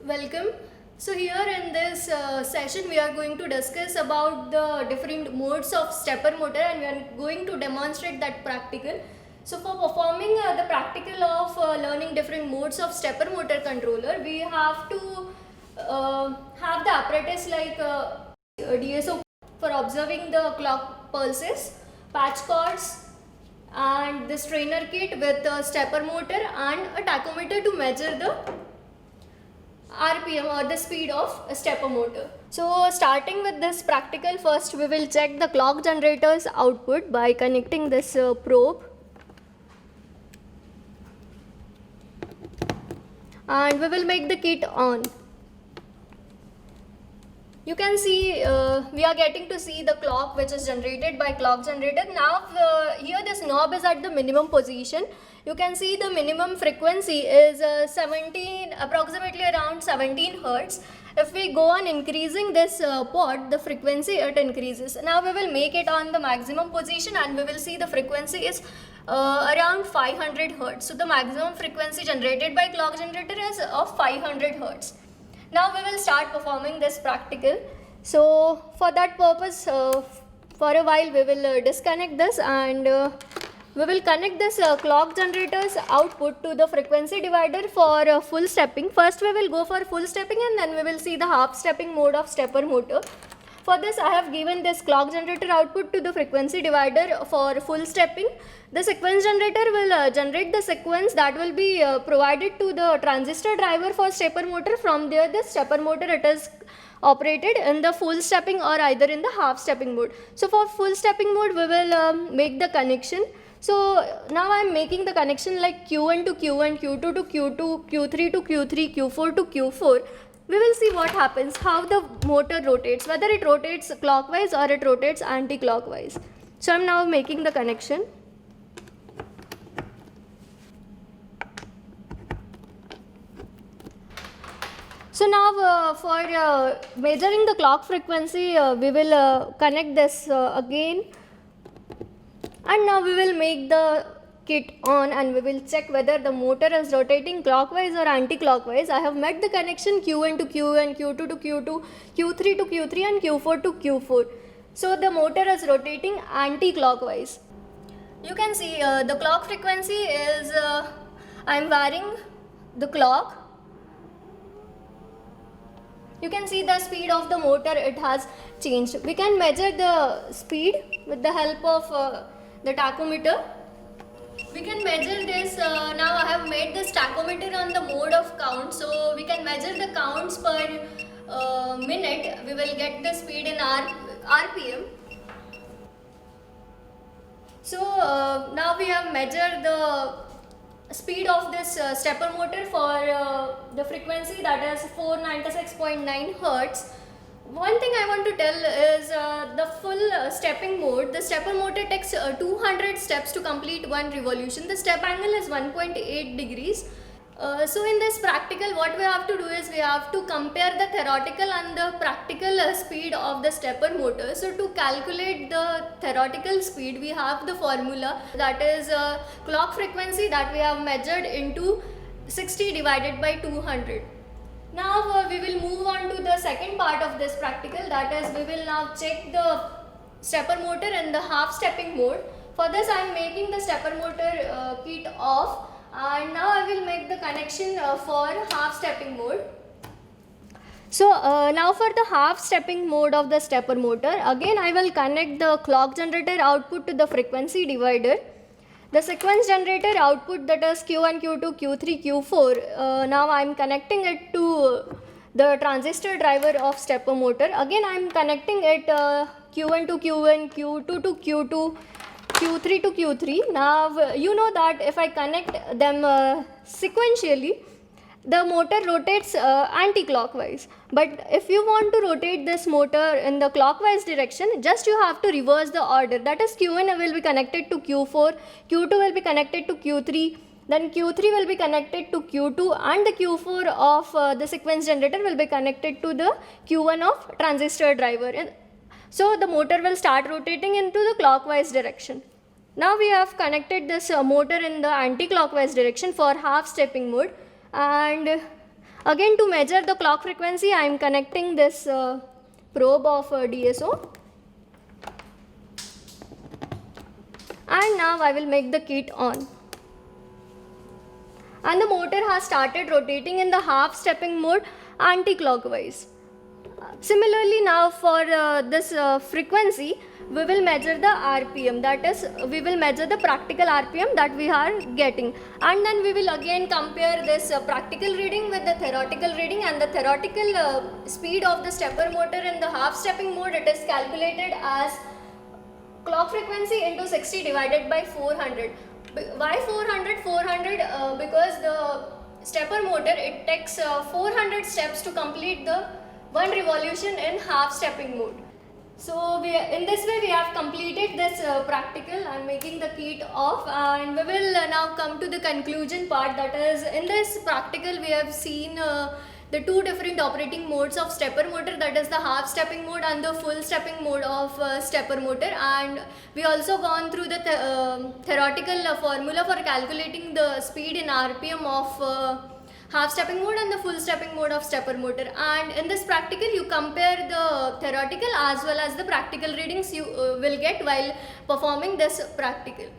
Welcome. So here in this session we are going to discuss about the different modes of stepper motor, and we are going to demonstrate that practical. So for performing the practical of learning different modes of stepper motor controller, we have to have the apparatus like DSO for observing the clock pulses, patch cords, and this trainer kit with a stepper motor and a tachometer to measure the RPM or the speed of a stepper motor. So starting with this practical, first we will check the clock generator's output by connecting this probe, and we will make the kit on. You can see we are getting to see the clock which is generated by clock generator. Now here this knob is at the minimum position. You can see the minimum frequency is approximately around 17 Hertz. If we go on increasing this pot, the frequency it increases. Now we will make it on the maximum position and we will see the frequency is around 500 Hertz. So the maximum frequency generated by clock generator is of 500 Hertz. Now we will start performing this practical. So for that purpose, for a while we will disconnect this, and we will connect this clock generator's output to the frequency divider for full stepping. First we will go for full stepping and then we will see the half stepping mode of stepper motor. For this I have given this clock generator output to the frequency divider for full stepping. The sequence generator will generate the sequence that will be provided to the transistor driver for stepper motor. From there the stepper motor it is operated in the full stepping or either in the half stepping mode. So for full stepping mode we will make the connection. So now I am making the connection like Q1 to Q1, Q2 to Q2, Q3 to Q3, Q4 to Q4. We will see what happens, how the motor rotates, whether it rotates clockwise or it rotates anti-clockwise. So I am now making the connection. So now for measuring the clock frequency, we will connect this again, and now we will make the kit on and we will check whether the motor is rotating clockwise or anti-clockwise. I have made the connection Q1 to Q1, Q2 to Q2, Q3 to Q3 and Q4 to Q4. So the motor is rotating anti-clockwise. You can see the clock frequency is, I am varying the clock. You can see the speed of the motor, it has changed. We can measure the speed with the help of the tachometer. We can measure this, now I have made this tachometer on the mode of count, so we can measure the counts per minute. We will get the speed in RPM. So now we have measured the speed of this stepper motor for the frequency, that is 496.9 Hertz. One thing I want to tell is the full stepping mode. The stepper motor takes 200 steps to complete one revolution. The step angle is 1.8 degrees. So in this practical, what we have to do is we have to compare the theoretical and the practical speed of the stepper motor. So to calculate the theoretical speed, we have the formula, that is clock frequency that we have measured into 60 divided by 200. Now we will move on to the second part of this practical, that is we will now check the stepper motor in the half stepping mode. For this I am making the stepper motor kit off, and now I will make the connection for half stepping mode. So now for the half stepping mode of the stepper motor, again I will connect the clock generator output to the frequency divider. The sequence generator output, that is Q1, Q2, Q3, Q4, now I am connecting it to the transistor driver of stepper motor. Again I am connecting it Q1 to Q1, Q2 to Q2, Q3 to Q3. Now you know that if I connect them sequentially, the motor rotates anti-clockwise. But if you want to rotate this motor in the clockwise direction, just you have to reverse the order. That is Q1 will be connected to Q4, Q2 will be connected to Q3, then Q3 will be connected to Q2, and the Q4 of the sequence generator will be connected to the Q1 of transistor driver. So the motor will start rotating into the clockwise direction. Now we have connected this motor in the anti-clockwise direction for half stepping mode, and Again, to measure the clock frequency, I am connecting this probe of DSO. And now I will make the kit on. And the motor has started rotating in the half stepping mode anti-clockwise. Similarly, now for this frequency, we will measure the RPM, that is, we will measure the practical RPM that we are getting, and then we will again compare this practical reading with the theoretical reading. And the theoretical speed of the stepper motor in the half stepping mode, it is calculated as clock frequency into 60 divided by 400. Why 400? 400 because the stepper motor, it takes 400 steps to complete the one revolution in half stepping mode. So in this way we have completed this practical. I am making the kit off, and we will now come to the conclusion part. That is, in this practical we have seen the two different operating modes of stepper motor, that is the half stepping mode and the full stepping mode of stepper motor. And we also gone through the theoretical formula for calculating the speed in RPM of half stepping mode and the full stepping mode of stepper motor. And in this practical you compare the theoretical as well as the practical readings you will get while performing this practical.